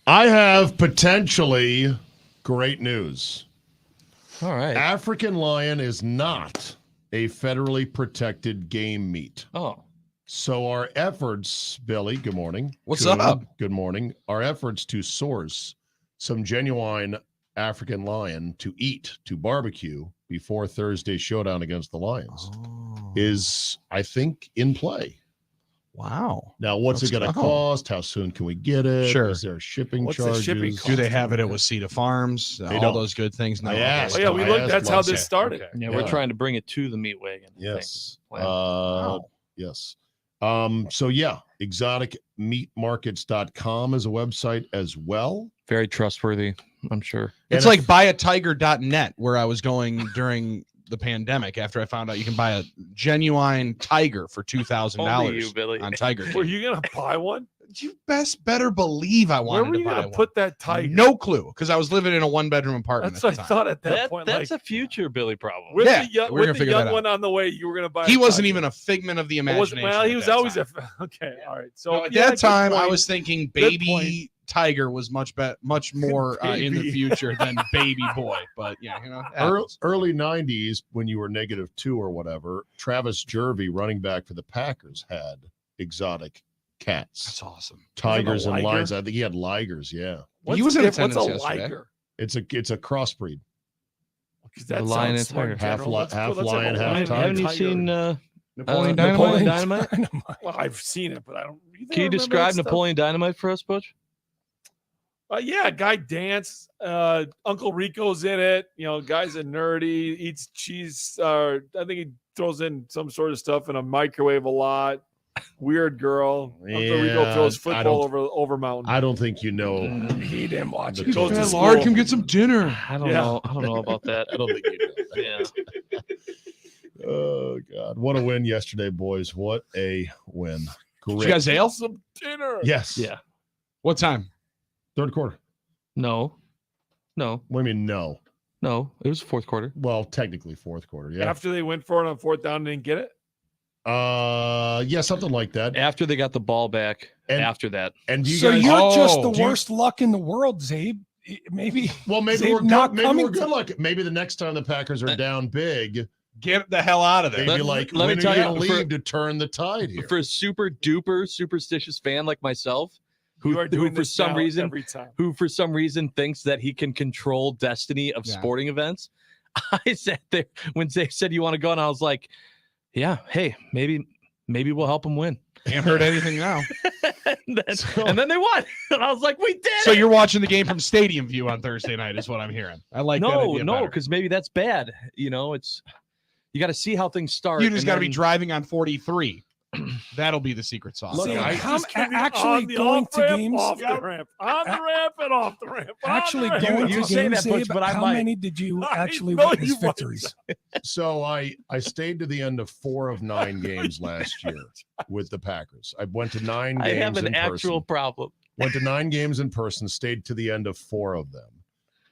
I have potentially great news. All right. African lion is not a federally protected game meat. Oh. So our efforts, Billy, good morning. What's up? Good morning. Our efforts to source some genuine African lion to eat, to barbecue before Thursday's showdown against the Lions is, I think, in play. Wow. Now, what's it going to cost? How soon can we get it? Sure. Is there shipping What's the charges? shipping cost? Do they have it at Wasita Farms? They All don't. those good things. No. I asked. Oh, yeah, we I looked. asked That's how last this night. started. Yeah, Yeah. we're trying to bring it to the meat wagon. I think. Yes. Wow. Yes. So yeah, exoticmeatmarkets.com is a website as well. Very trustworthy, I'm sure. It's And like buyatiger.net, where I was going during the pandemic after I found out you can buy a genuine tiger for Only $2,000 you, Billy. on Tiger Were King. you gonna buy one? You better believe I Where wanted were you to buy gonna one. put that tiger? No clue, because I was living in a one-bedroom apartment That's at what the I time. thought at that point. That's like, a future Billy problem. with Yeah, the young, we're with gonna the figure young that out. one on the way, you were gonna buy. He a wasn't tiger. even a figment of the Well, imagination. well, he at was that always time. okay. All right. So No, at yeah, that good time, I point. was thinking Good point. baby tiger was much more in the Baby. future than baby boy. But yeah, Early 90s, when you were -2 or whatever, Travis Jervey, running back for the Packers, had exotic cats, that's awesome. tigers, and liger? lions. I think he had ligers. Yeah, What's was the in diff- What's a attendance yesterday. liger? it's a crossbreed. Because that The lion sounds and smart tiger. in general. Half Let's have lion, a half lion tiger. Haven't you tiger. seen Napoleon Napoleon Dynamite? Dynamite? Well, I've seen it, but I don't. think Can I you remember describe that stuff. Napoleon Dynamite for us, Butch? Yeah, guy dance. Uncle Rico's in it. You know, guy's a nerdy. Eats cheese. I think he throws in some sort of stuff in a microwave a lot. Weird girl. Uncle Rico Yeah, throws I football don't- over mountain. I don't think you know. He didn't watch The it. Goes to total- school. Lord, come get some dinner. I don't Yeah. know. I don't know about that. I don't think you know. Yeah. Oh God, what a win yesterday, boys! What a win! Did Great. you guys ale? Some dinner. Yes. Yeah. What time? Third quarter. No. No. What do you mean no? No. It was fourth quarter. Well, technically fourth quarter. Yeah. After they went for it on fourth down and didn't get it. Yeah, something like that. After they got the ball back. And- after that. And do you So guys? you're just the do you- worst luck in the world, Zabe. Maybe Well, maybe Zabe we're not good. Maybe coming we're good to- luck. Maybe the next time the Packers are down big, Get the hell out of there. they'd be Let- like, let me when are tell you you, gonna for- leave to turn the tide here? For a super duper superstitious fan like myself, You are doing who for this some now reason every time. thinks that he can control destiny of Yeah. sporting events. I sat there when they said you want to go, and I was like, yeah, hey, maybe we'll help him win. Can't hurt anything now. and then they won. And I was like, we did So it. you're watching the game from Stadium View on Thursday night, is what I'm hearing. I like that no, idea no, better. because maybe that's bad. You know, it's you got to see how things start. You just and got to be then- driving on 43. That'll be the secret sauce. Look, See, I- how- Just kidding. actually On the going off to ramp, games. off the ramp, on the ramp, and off the ramp. on the Actually ramp. going You to say games, that, Butch, Zabe, but I how might. many did you I actually know witness you might. victories? So I stayed to the end of 4 of 9 games last year with the Packers. I went to 9 games I have an in actual person. problem. Went to 9 games in person, stayed to the end of 4 of them.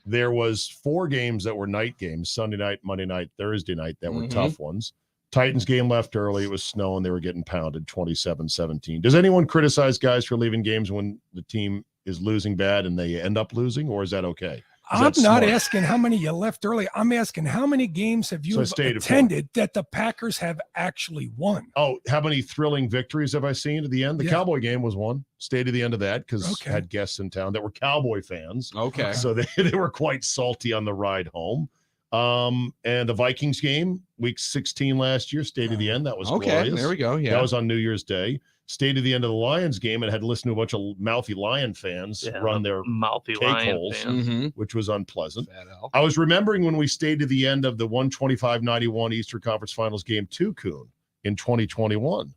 There was 4 games that were night games, Sunday night, Monday night, Thursday night, that were Mhm. tough ones. Titans game left early. It was snowing. They were getting pounded 27-17. Does anyone criticize guys for leaving games when the team is losing bad and they end up losing, or is that okay? I'm That's not smart. asking how many you left early. I'm asking how many games have So you I stayed at 4. attended that the Packers have actually won? Oh, how many thrilling victories have I seen at the end? The Yeah. Cowboy game was one. Stayed to the end of that because Okay. had guests in town that were Cowboy fans. Okay. So they were quite salty on the ride home. And the Vikings game, week 16 last year, stayed to the end. That was Okay. glorious. There we go. Yeah. That was on New Year's Day. Stayed to the end of the Lions game and had to listen to a bunch of mouthy Lion fans Yeah, run their, mouthy cake lion holes. fan. mm-hmm. which was unpleasant. Fat Al. I was remembering when we stayed to the end of the 125-91 Eastern Conference Finals game 2, Coon, in 2021,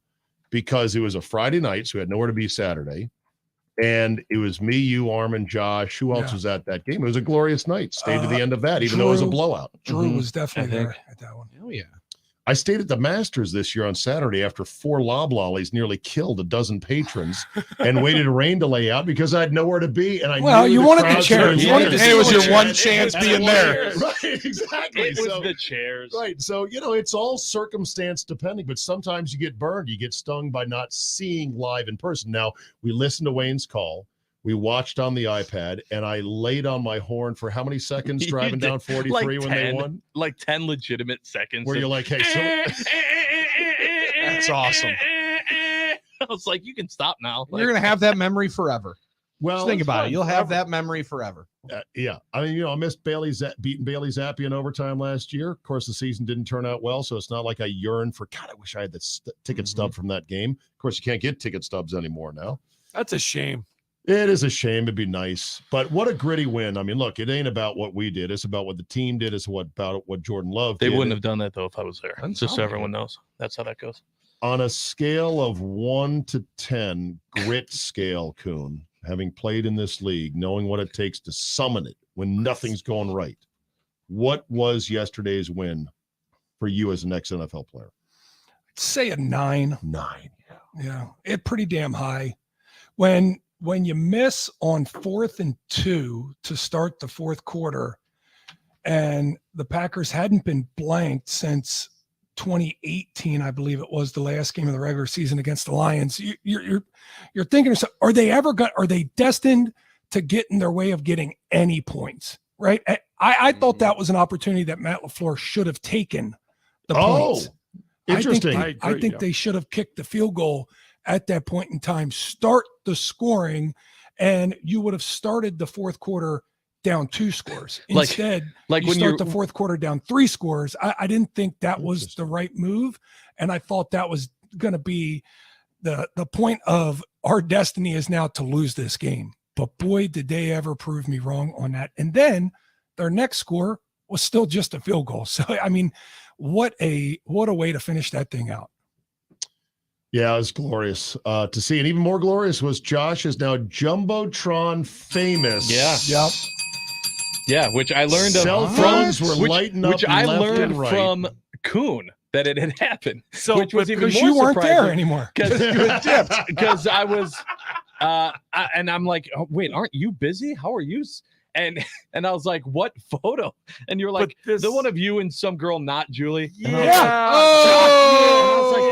because it was a Friday night, so we had nowhere to be Saturday. And it was me, you, Armin, Josh. Who else Yeah. was at that game? It was a glorious night. Stayed to the end of that, even though it was a Drew. blowout. Drew Mhm, was definitely I there at that one. Hell yeah. I stayed at the Masters this year on Saturday after 4 loblollies nearly killed a dozen patrons and waited rain to lay out because I had nowhere to be. And I Well, knew you the wanted the crowds chairs. were You wanted here. to Hey, it was see your what one chairs. chance being there. Right, exactly. It was So- the chairs. Right. So, it's all circumstance depending, but sometimes you get burned. You get stung by not seeing live in person. Now, we listened to Wayne's call. We watched on the iPad, and I laid on my horn for how many seconds You driving did, down 43 like when they 10. won? Like 10 legitimate seconds. Where of- you're like, hey, so That's awesome. I was like, you can stop now. Like, You're gonna have that memory forever. well, Just think it's about fun it. You'll have forever. that memory forever. Yeah. I mean, I missed beating Bailey Zappi in overtime last year. Of course, the season didn't turn out well, so it's not like I yearn for, God, I wish I had the ticket stub from that game. Of course, you can't get ticket stubs anymore now. That's a shame. It is a shame. It'd be nice. But what a gritty win. I mean, look, it ain't about what we did. It's about what the team did. It's about what Jordan Love they did. wouldn't have done that, though, if I was there. Doesn't Just so sound like everyone knows. That's how that goes. On a scale of 1 to 10, grit scale, Kuhn, having played in this league, knowing what it takes to summon it when nothing's going right, what was yesterday's win for you as an ex-NFL player? I'd say a 9. 9. Yeah, it pretty damn high. When you miss on 4th and 2 to start the fourth quarter, and the Packers hadn't been blanked since 2018, I believe it was the last game of the regular season against the Lions. You're thinking, are they destined to get in their way of getting any points? Right? I thought that was an opportunity that Matt LaFleur should have taken the points. Interesting. I I agree, think yeah. they should have kicked the field goal at that point in time, start the scoring, and you would have started the fourth quarter down 2 scores. Like- Instead, Like you when start you're the fourth quarter down 3 scores. I didn't think that was the right move, and I thought that was going to be the point of our destiny is now to lose this game. But boy, did they ever prove me wrong on that. And then their next score was still just a field goal. So I mean, what a way to finish that thing out. Yeah, it was glorious to see. And even more glorious was Josh is now Jumbotron famous. Yeah. Yep. Yeah, which I learned Cell of phones from were lighting up which I left learned and right. from Kuhn that it had happened. So, which was but- even Because more you weren't there surprising anymore. because I was and I'm like, oh, wait, aren't you busy? How are you? And I was like, what photo? And you're like, But this- the one of you and some girl, not Julie. And I was Yeah. like,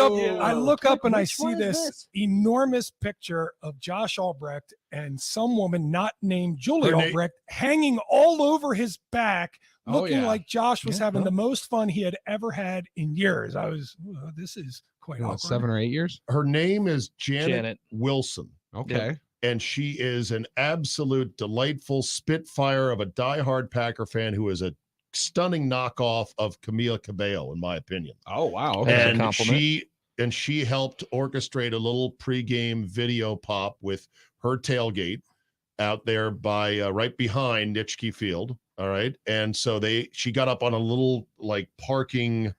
Oh, I look up and I Which see one is this this? enormous picture of Josh Albrecht and some woman not named Julie Her name- Albrecht hanging all over his back, Oh, looking yeah. like Josh was Yeah, having huh? the most fun he had ever had in years. I was, this is quite What, awkward. 7 or 8 years? Her name is Janet Wilson. Okay. And she is an absolute delightful spitfire of a diehard Packer fan who is a stunning knockoff of Camila Cabello, in my opinion. Oh wow. That's a And compliment. she helped orchestrate a little pregame video pop with her tailgate out there by right behind Nitschke Field. All right. And so she got up on a little like parking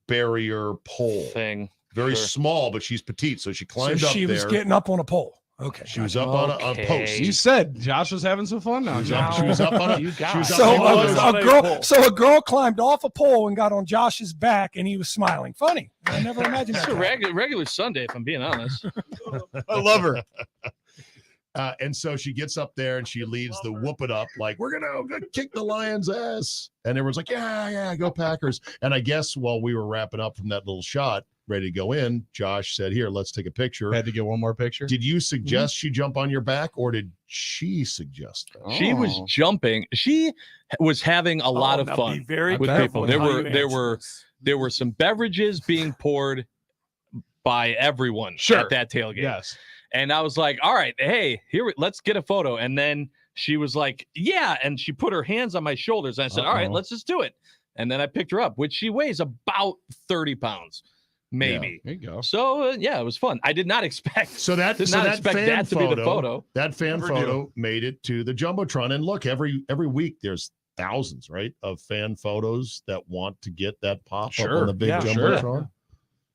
barrier pole, Thing. very Sure. small, but she's petite. So she So climbed up she there. was getting up on a pole. Okay. She was up on a Okay. post. You said Josh was having some fun now. She was up- Josh. she was up on a- You she got was it. up- So It was on a a pole. girl climbed off a pole and got on Josh's back, and he was smiling. Funny. I never imagined It's that. a regular Sunday, if I'm being honest. I love her. And so she gets up there and she leads the whoop it up like, we're gonna kick the Lions' ass. And everyone's like, yeah, go Packers. And I guess while we were wrapping up from that little shot, ready to go in, Josh said, here, let's take a picture. Had to get one more picture. Did you suggest she jump on your back, or did she suggest that? She was Oh. jumping. She was having a lot of now fun Be very with careful people. with There how were you there answer were this. there were some beverages being poured by everyone Sure. at that tailgate. Yes. And I was like, all right, hey, let's get a photo. And then she was like, yeah. And she put her hands on my shoulders. And I said, all right, Uh-oh. let's just do it. And then I picked her up, which she weighs about 30 pounds, maybe. There you go. So yeah, it was fun. I did not expect So that did so not that expect fan that to photo, be the photo. that fan Never photo made it to the Jumbotron. And look, every week there's thousands, right, of fan photos that want to get that pop up Sure. on the big Yeah, sure. Jumbotron.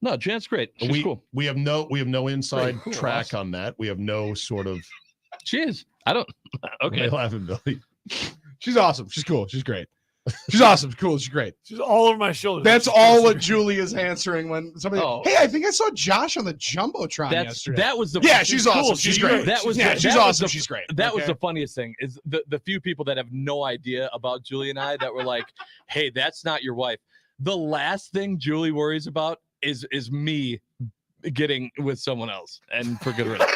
No, Jan's great. She's we cool. we have no inside cool, track awesome. on that. We have no sort of She is. I don't. Okay. laughing Billy. She's awesome. She's cool. She's great. She's awesome. She's cool. She's great. She's all over my shoulders. That's all what Julie is answering when somebody. Oh. Hey, I think I saw Josh on the Jumbotron yesterday. That was the Yeah, she's awesome. cool. She's She- great. That was yeah, the- she's that was awesome. the- She's great. That was Okay? the funniest thing is the few people that have no idea about Julie and I that were like, hey, that's not your wife. The last thing Julie worries about is me getting with someone else, and for good reason.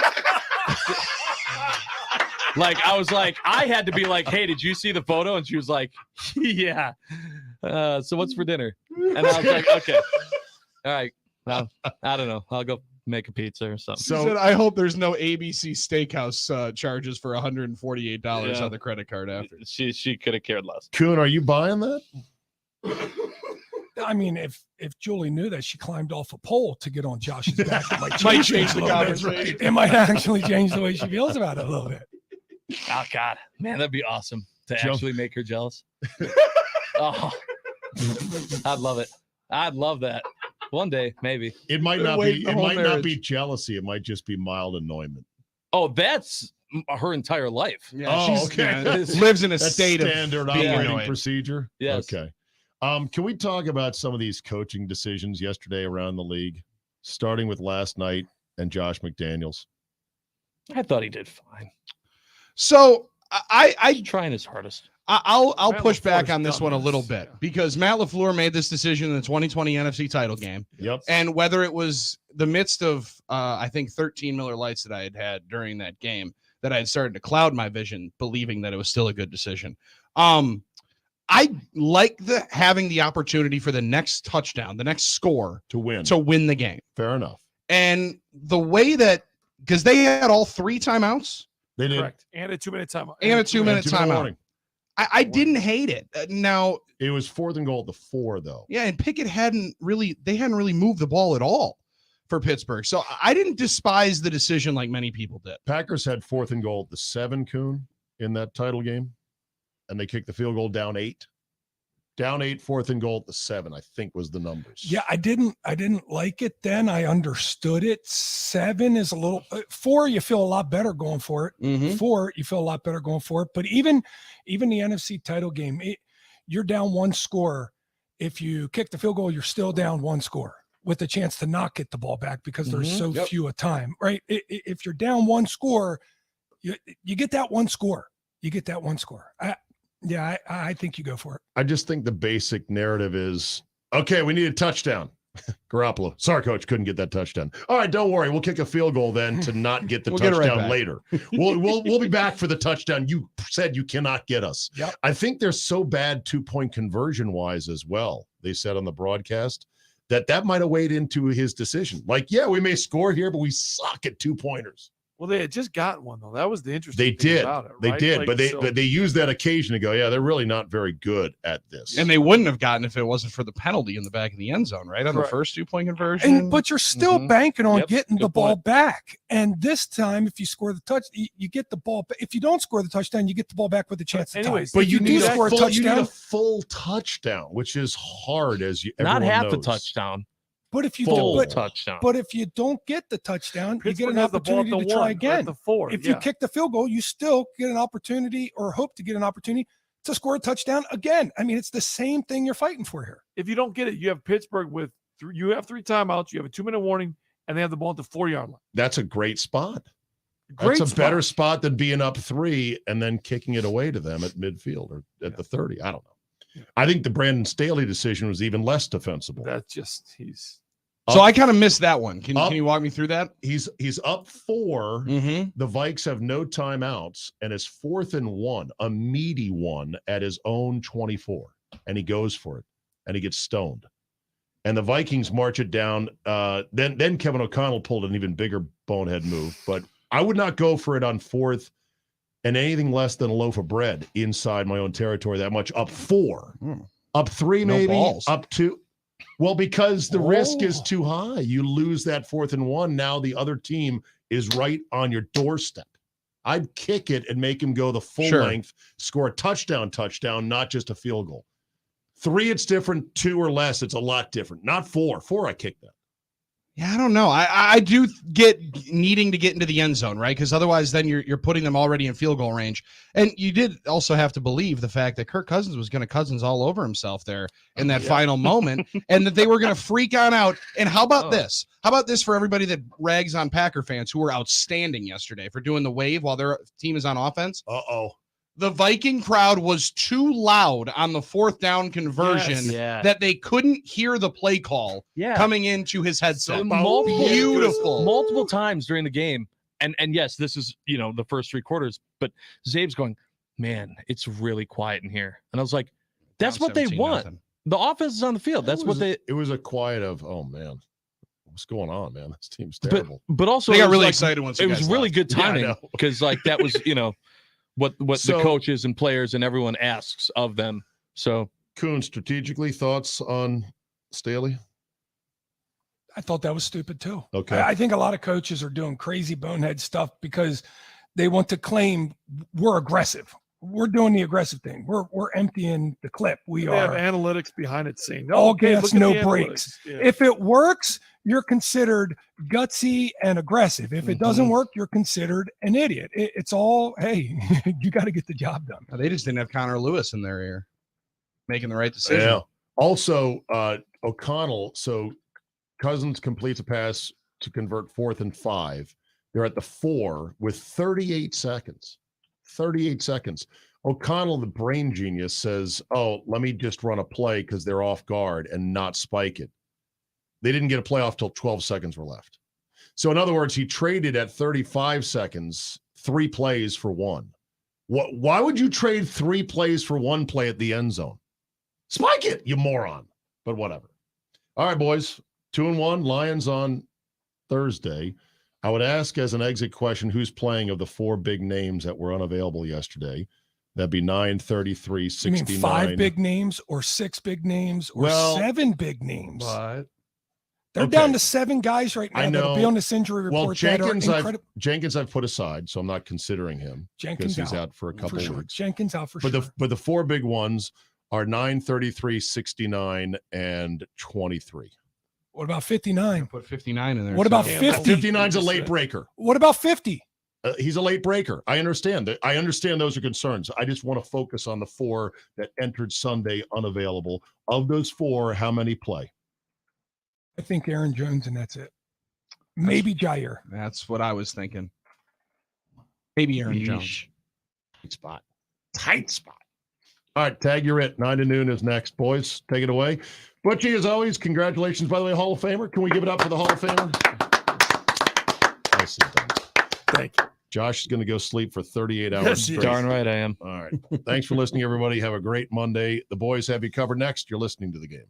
Like I was like, I had to be like, hey, did you see the photo? And she was like, yeah. So what's for dinner? And I was like, okay, all right. I don't know. I'll go make a pizza or something. She said, I hope there's no ABC Steakhouse charges for $148 on the credit card after. She could have cared less. Kuhn, are you buying that? I mean, if Julie knew that she climbed off a pole to get on Josh's back, it might Might change, change things the a little bit. conversation. It might actually change the way she feels about it a little bit. Oh God, man, that'd be awesome to Jump. actually make her jealous. Oh, I'd love it. I'd love that. One day, maybe. It might Been not waiting be. the It whole might not marriage. be jealousy. It might just be mild annoyment. Oh, that's her entire life. Yeah, Oh, she's, okay. lives in a That's state of standard being operating annoyed. procedure. Yes. Okay. Can we talk about some of these coaching decisions yesterday around the league, starting with last night and Josh McDaniels? I thought he did fine. So He's trying his hardest. I'll Matt push back LaFleur's on this done one a this, little bit yeah. because Matt LaFleur made this decision in the 2020 NFC title game. Yep. And whether it was the midst of, I think, 13 Miller Lights that I had had during that game, that I had started to cloud my vision, believing that it was still a good decision. I like having the opportunity for the next touchdown, the next score To win. to win the game. Fair enough. And the way that, because they had all 3 timeouts They did. Correct. And a 2-minute timeout. and a 2-minute And 2-minute timeout. warning. I didn't hate it. Now, It was 4th and goal at the 4, though. yeah, and Pickett hadn't really moved the ball at all for Pittsburgh. So I didn't despise the decision like many people did. Packers had 4th and goal at the 7, Kuhn, in that title game, and they kicked the field goal down 8. Down 8, 4th and goal at the 7, I think was the numbers. Yeah, I didn't like it then. I understood it. 7 is a little 4, you feel a lot better going for it. Mm-hmm. 4, you feel a lot better going for it. But even the NFC title game, you're down 1 score. If you kick the field goal, you're still down 1 score with a chance to not get the ball back because there's so Yep. few a time, right? If you're down 1 score, you get that 1 score. You get that 1 score. I think you go for it. I just think the basic narrative is, okay, we need a touchdown. Garoppolo, sorry, coach, couldn't get that touchdown. All right, don't worry. We'll kick a field goal then to not get the We'll get it right touchdown back. later. We'll be back for the touchdown. You said you cannot get us. Yep. I think they're so bad 2-point conversion wise as well. They said on the broadcast that might have weighed into his decision. Like, yeah, we may score here, but we suck at 2-pointers. Well, they had just got one though. That was the interesting They thing did. about it. They right? did, Like, but so- they used that occasion to go, yeah, they're really not very good at this. And they wouldn't have gotten if it wasn't for the penalty in the back of the end zone, right? On Correct. the first 2-point conversion. But you're still Mhm. banking on Yep, getting good the ball point. back. And this time, if you score the touch, you get the ball. If you don't score the touchdown, you get the ball back with a chance to tie. anyways, But If you do need score a full, you need touchdown, a full touchdown, which is hard as you Not everyone half the knows. touchdown. but if you Full don't, touchdown. but if you don't get the touchdown, you get Pittsburgh an has the ball at opportunity the to try 1 or again. at the 4. If you kick the field goal, you still get an opportunity or hope to get an opportunity to score a touchdown again. I mean, it's the same thing you're fighting for here. If you don't get it, you have Pittsburgh with you have 3 timeouts, you have a 2-minute warning, and they have the ball at the 4-yard line. That's a great spot. Great That's a spot. better spot than being up 3 and then kicking it away to them at midfield or at the 30. I don't know. Yeah. I think the Brandon Staley decision was even less defensible. That's just he's so I kind of missed that one. Can Up. you walk me through that? He's up 4. Mm-hmm. The Vikes have no timeouts, and it's 4th and 1, a meaty one at his own 24, and he goes for it, and he gets stoned. And the Vikings march it down. Then Kevin O'Connell pulled an even bigger bonehead move, but I would not go for it on 4th and anything less than a loaf of bread inside my own territory that much. Up 4, up 3 No maybe, balls. up 2. Well, because the risk is Oh. too high. You lose that 4th and 1. Now the other team is right on your doorstep. I'd kick it and make him go the full Sure. length, score a touchdown, not just a field goal. 3, it's different. 2 or less, it's a lot different. Not 4. 4, I kick that. Yeah, I don't know. I do get needing to get into the end zone, right? Because otherwise, then you're putting them already in field goal range. And you did also have to believe the fact that Kirk Cousins was going to Cousins all over himself there in that final moment, and that they were going to freak on out. And how about this? How about this for everybody that rags on Packer fans who were outstanding yesterday for doing the wave while their team is on offense? Uh-oh. The Viking crowd was too loud on the 4th down conversion Yeah. that they couldn't hear the play call Yeah. coming into his headset. multiple Beautiful. multiple times during the game. and yes, this is, the first 3 quarters, but Zabe's going, man, it's really quiet in here. And I was like, that's Down what they 17-0. want. The offense is on the field. That's what they. It was a quiet of, oh man, what's going on, man? This team's terrible. But also, They it got was really like, excited once it you was guys really left. good Yeah, I timing know. because like that was what So- the coaches and players and everyone asks of them. So Kuhn, strategically, thoughts on Staley? I thought that was stupid too. Okay. I think a lot of coaches are doing crazy bonehead stuff because they want to claim we're aggressive. We're doing the aggressive thing. We're emptying the clip. We They have are analytics behind it saying all okay, gas, look at no the breaks. analytics. Yeah. If it works, you're considered gutsy and aggressive. If it doesn't work, you're considered an idiot. It's all, hey, you got to get the job done. They just didn't have Connor Lewis in their ear making the right decision. Yeah. Also, O'Connell. So Cousins completes a pass to convert 4th and 5. They're at the 4 with 38 seconds. 38 seconds. O'Connell, the brain genius, says, oh, let me just run a play because they're off guard and not spike it. They didn't get a play off till 12 seconds were left. So in other words, he traded at 35 seconds, 3 plays for 1. Why would you trade 3 plays for 1 play at the end zone? Spike it, you moron. But whatever. All right, boys. 2-1, Lions on Thursday. I would ask as an exit question, who's playing of the 4 big names that were unavailable yesterday? That'd be 9:33, You 69. mean 5 big names or 6 big names or Well, 7 big names? But They're okay. down to 7 guys right now I that'll be know. on this injury report. Well, that are Jenkins I've put aside, so I'm not considering him because Jenkins he's out for a couple for sure. weeks. Jenkins out for But sure. the 4 big ones are 9:33, 69, and 23. What about 59? put 59 in there. What about so- 50? 59's a late breaker. What about 50? He's a late breaker. I understand that. I understand those are concerns. I just want to focus on the 4 that entered Sunday unavailable. Of those 4, how many play? I think Aaron Jones, and that's it. Maybe Jair. That's what I was thinking. Maybe Aaron Jones. Yeesh. Tight spot. Tight spot. All right, tag you're it. 9 to noon is next. Boys, take it away. Butchie, as always, congratulations, by the way, Hall of Famer. Can we give it up for the Hall of Famer? Nicely done. Thank you. Josh is going to go sleep for 38 hours Yes, he straight. is. darn right I am. All right. Thanks for listening, everybody. Have a great Monday. The boys have you covered next. You're listening to The Game.